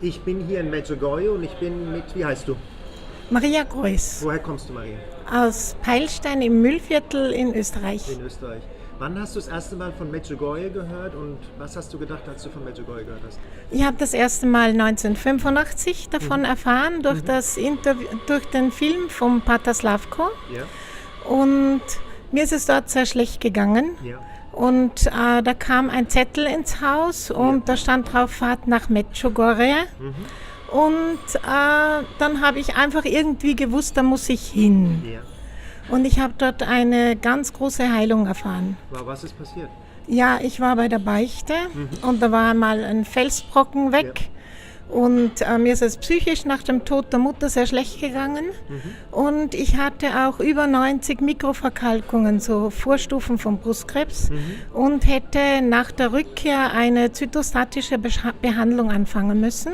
Ich bin hier in Medjugorje und ich bin mit, wie heißt du? Maria Greuß Woher kommst du, Maria? aus Peilstein im Mühlviertel in Österreich. In Österreich. Wann hast du das erste Mal von Medjugorje gehört und was hast du gedacht, als du von Medjugorje gehört hast? Ich habe das erste Mal 1985 davon erfahren, durch das Interview, durch den Film von Pater Slavko. Ja? Und mir ist es dort sehr schlecht gegangen. Ja. Und da kam ein Zettel ins Haus und da stand drauf, Fahrt nach Medjugorje. Und dann habe ich einfach irgendwie gewusst, da muss ich hin. Ja. Und ich habe dort eine ganz große Heilung erfahren. Wow, was ist passiert? Ja, ich war bei der Beichte und da war mal ein Felsbrocken weg. Und mir ist es psychisch nach dem Tod der Mutter sehr schlecht gegangen. Und ich hatte auch über 90 Mikroverkalkungen, so Vorstufen von Brustkrebs. Und hätte nach der Rückkehr eine zytostatische Behandlung anfangen müssen.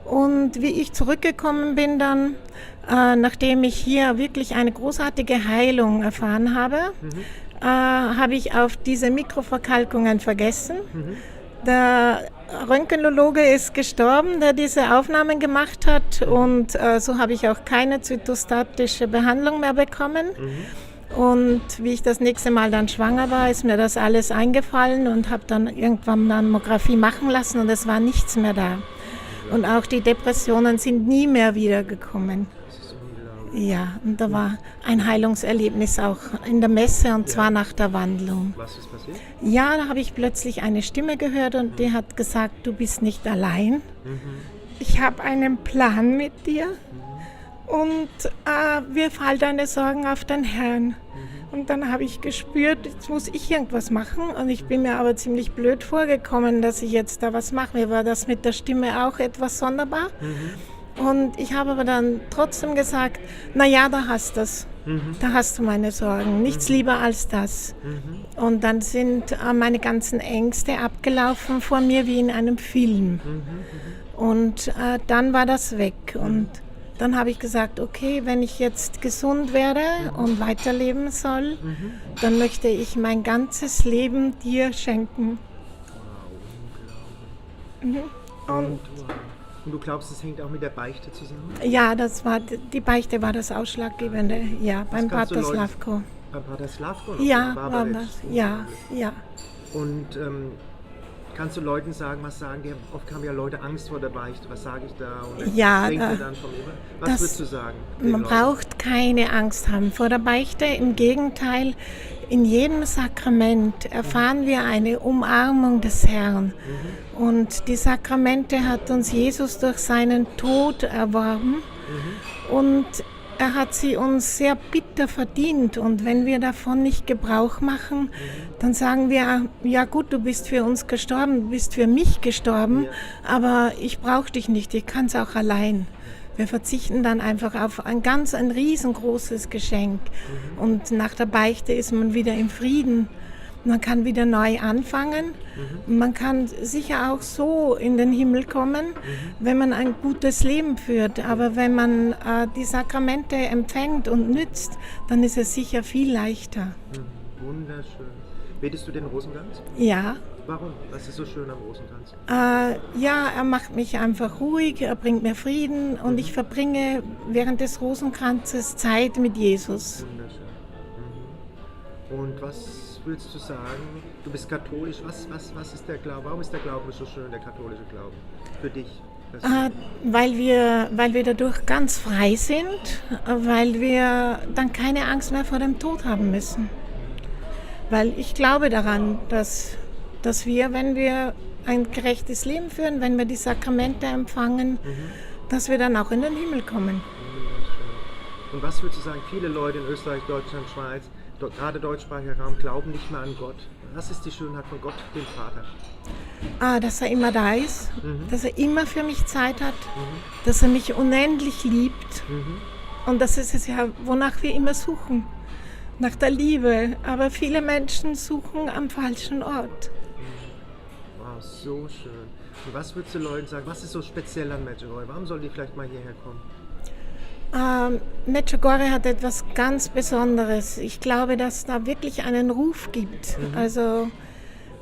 Und wie ich zurückgekommen bin dann, nachdem ich hier wirklich eine großartige Heilung erfahren habe, habe ich auf diese Mikroverkalkungen vergessen. Der Röntgenologe ist gestorben, der diese Aufnahmen gemacht hat und so habe ich auch keine zytostatische Behandlung mehr bekommen. Und wie ich das nächste Mal dann schwanger war, ist mir das alles eingefallen und habe dann irgendwann eine Mammographie machen lassen und es war nichts mehr da. Und auch die Depressionen sind nie mehr wiedergekommen. Das ist unglaublich. Ja, und da war ein Heilungserlebnis auch in der Messe und zwar nach der Wandlung. Was ist passiert? Ja, da habe ich plötzlich eine Stimme gehört und die hat gesagt, du bist nicht allein. Ich habe einen Plan mit dir und wirf all deine Sorgen auf den Herrn. Und dann habe ich gespürt, jetzt muss ich irgendwas machen. Und ich bin mir aber ziemlich blöd vorgekommen, dass ich jetzt da was mache. Mir war das mit der Stimme auch etwas sonderbar. Und ich habe aber dann trotzdem gesagt, naja, da hast du es. Da hast du meine Sorgen. Nichts lieber als das. Und dann sind meine ganzen Ängste abgelaufen vor mir wie in einem Film. Und dann war das weg. Und dann habe ich gesagt, okay, wenn ich jetzt gesund werde und weiterleben soll, dann möchte ich mein ganzes Leben dir schenken. Und Und du glaubst, es hängt auch mit der Beichte zusammen? ja, die Beichte war das Ausschlaggebende, ja, beim kannst du Pater Leuten- Slavko. Beim Pater Slavko? Ja, War war bei das, ja, ja. Und kannst du Leuten sagen, was sagen die? Oft haben ja Leute Angst vor der Beichte. Was sage ich da? Und Ja, denkt da- ihr dann von mir? Was das- würdest du sagen? den Man Leuten? braucht keine Angst haben vor der Beichte. Im Gegenteil, in jedem Sakrament erfahren wir eine Umarmung des Herrn. Und die Sakramente hat uns Jesus durch seinen Tod erworben. Und er hat sie uns sehr bitter verdient. Und wenn wir davon nicht Gebrauch machen, dann sagen wir, ja gut, du bist für uns gestorben, du bist für mich gestorben, aber ich brauche dich nicht, ich kann es auch allein. Wir verzichten dann einfach auf ein riesengroßes Geschenk. Und nach der Beichte ist man wieder im Frieden. Man kann wieder neu anfangen. Man kann sicher auch so in den Himmel kommen, wenn man ein gutes Leben führt. Aber wenn man die Sakramente empfängt und nützt, dann ist es sicher viel leichter. Wunderschön. Betest du den Rosenkranz? Ja. Warum? Was ist so schön am Rosenkranz? Ja, er macht mich einfach ruhig, er bringt mir Frieden und ich verbringe während des Rosenkranzes Zeit mit Jesus. Wunderschön. Und was würdest du sagen? Du bist katholisch. Was ist der Glaube? Warum ist der Glaube so schön, der katholische Glaube? Für dich? Weil wir dadurch ganz frei sind, weil wir dann keine Angst mehr vor dem Tod haben müssen. Weil ich glaube daran, dass wir, wenn wir ein gerechtes Leben führen, wenn wir die Sakramente empfangen, dass wir dann auch in den Himmel kommen. Und was würdest du sagen, viele Leute in Österreich, Deutschland, Schweiz, gerade deutschsprachiger Raum, glauben nicht mehr an Gott. Was ist die Schönheit von Gott, dem Vater? Dass er immer da ist, dass er immer für mich Zeit hat, dass er mich unendlich liebt. Und das ist es ja, wonach wir immer suchen, nach der Liebe. Aber viele Menschen suchen am falschen Ort. Wow, so schön. Und was würdest du Leuten sagen, was ist so speziell an Medjugorje? Warum sollen die vielleicht mal hierher kommen? Medjugorje hat etwas ganz Besonderes. Ich glaube, dass da wirklich einen Ruf gibt. Also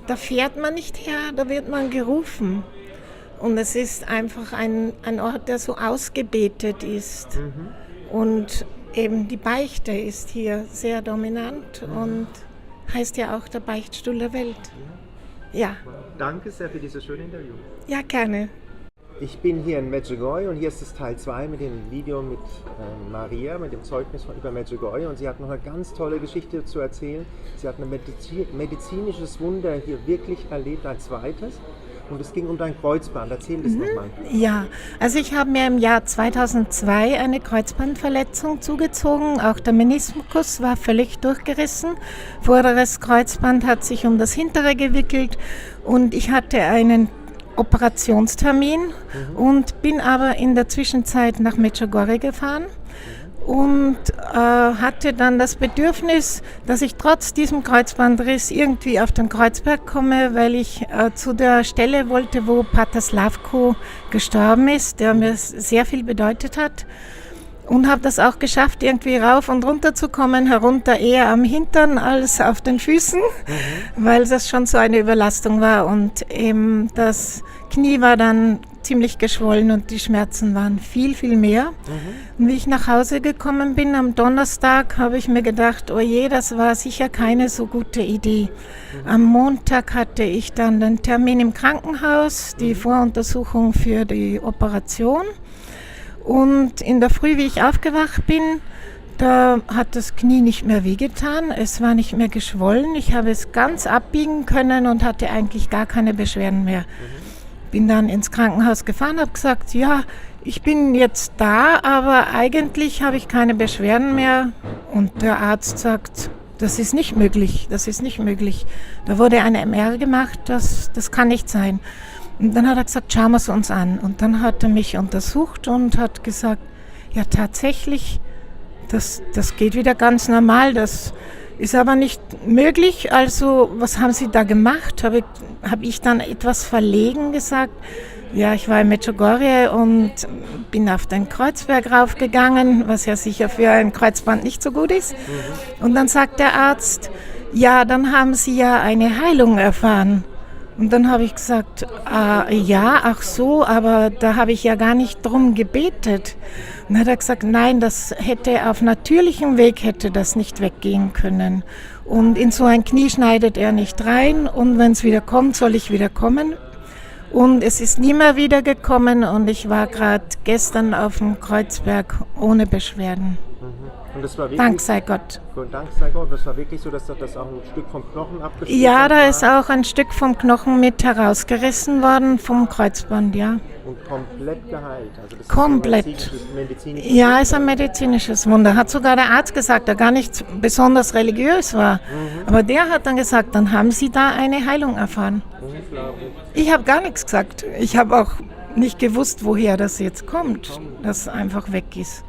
da fährt man nicht her, da wird man gerufen. Und es ist einfach ein Ort, der so ausgebetet ist. Und eben die Beichte ist hier sehr dominant und heißt ja auch der Beichtstuhl der Welt. Ja. Danke sehr für dieses schöne Interview. Ja, gerne. Ich bin hier in Medjugorje und hier ist das Teil 2 mit dem Video mit Maria, mit dem Zeugnis über Medjugorje, und sie hat noch eine ganz tolle Geschichte zu erzählen. Sie hat ein medizinisches Wunder hier wirklich erlebt, ein zweites, und es ging um dein Kreuzband. Erzähl das nochmal. Ja, also ich habe mir im Jahr 2002 eine Kreuzbandverletzung zugezogen. Auch der Meniskus war völlig durchgerissen. Vorderes Kreuzband hat sich um das hintere gewickelt und ich hatte einen Operationstermin und bin aber in der Zwischenzeit nach Medjugorje gefahren und hatte dann das Bedürfnis, dass ich trotz diesem Kreuzbandriss irgendwie auf den Kreuzberg komme, weil ich zu der Stelle wollte, wo Pater Slavko gestorben ist, der mir sehr viel bedeutet hat. Und habe das auch geschafft, irgendwie rauf und runter zu kommen, herunter eher am Hintern als auf den Füßen, weil das schon so eine Überlastung war. Und eben das Knie war dann ziemlich geschwollen und die Schmerzen waren viel, viel mehr. Und wie ich nach Hause gekommen bin am Donnerstag, habe ich mir gedacht, oh je, das war sicher keine so gute Idee. Am Montag hatte ich dann den Termin im Krankenhaus, die Voruntersuchung für die Operation. Und in der Früh, wie ich aufgewacht bin, da hat das Knie nicht mehr wehgetan, es war nicht mehr geschwollen, ich habe es ganz abbiegen können und hatte eigentlich gar keine Beschwerden mehr. Bin dann ins Krankenhaus gefahren, habe gesagt, ja, ich bin jetzt da, aber eigentlich habe ich keine Beschwerden mehr. Und der Arzt sagt, das ist nicht möglich, das ist nicht möglich. Da wurde eine MR gemacht, das kann nicht sein. Und dann hat er gesagt, schauen wir es uns an. Und dann hat er mich untersucht und hat gesagt, ja tatsächlich, das geht wieder ganz normal, das ist aber nicht möglich. Also was haben Sie da gemacht? Habe ich dann etwas verlegen gesagt, ja, ich war in Medjugorje und bin auf den Kreuzberg raufgegangen, was ja sicher für ein Kreuzband nicht so gut ist. Und dann sagt der Arzt, ja, dann haben Sie ja eine Heilung erfahren. Und dann habe ich gesagt, ja, ach so, aber da habe ich ja gar nicht drum gebetet. Und dann hat er gesagt, nein, das hätte auf natürlichem Weg hätte das nicht weggehen können. Und in so ein Knie schneidet er nicht rein und wenn es wieder kommt, soll ich wieder kommen. Und es ist nie mehr wieder gekommen und ich war gerade gestern auf dem Kreuzberg ohne Beschwerden. Und das war wirklich, Dank sei Gott. Dank sei Gott, das war wirklich so, dass das auch ein Stück vom Knochen abgeschnitten Ja, da war. ist auch ein Stück vom Knochen mit herausgerissen worden, vom Kreuzband, ja. Und komplett geheilt. Also das Komplett. Ist ein medizinisches Ja, ist ein medizinisches Wunder. Hat sogar der Arzt gesagt, der gar nicht besonders religiös war. Aber der hat dann gesagt, dann haben Sie da eine Heilung erfahren. Unglaublich. Ich habe gar nichts gesagt. Ich habe auch nicht gewusst, woher das jetzt kommt, dass es einfach weg ist.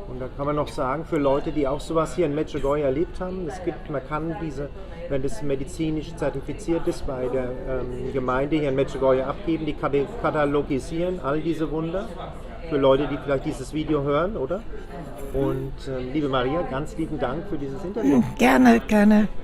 Und da kann man noch sagen, für Leute, die auch sowas hier in Medjugorje erlebt haben, man kann wenn das medizinisch zertifiziert ist, bei der Gemeinde hier in Medjugorje abgeben, die katalogisieren all diese Wunder für Leute, die vielleicht dieses Video hören, oder? Und liebe Maria, ganz lieben Dank für dieses Interview. Gerne, gerne.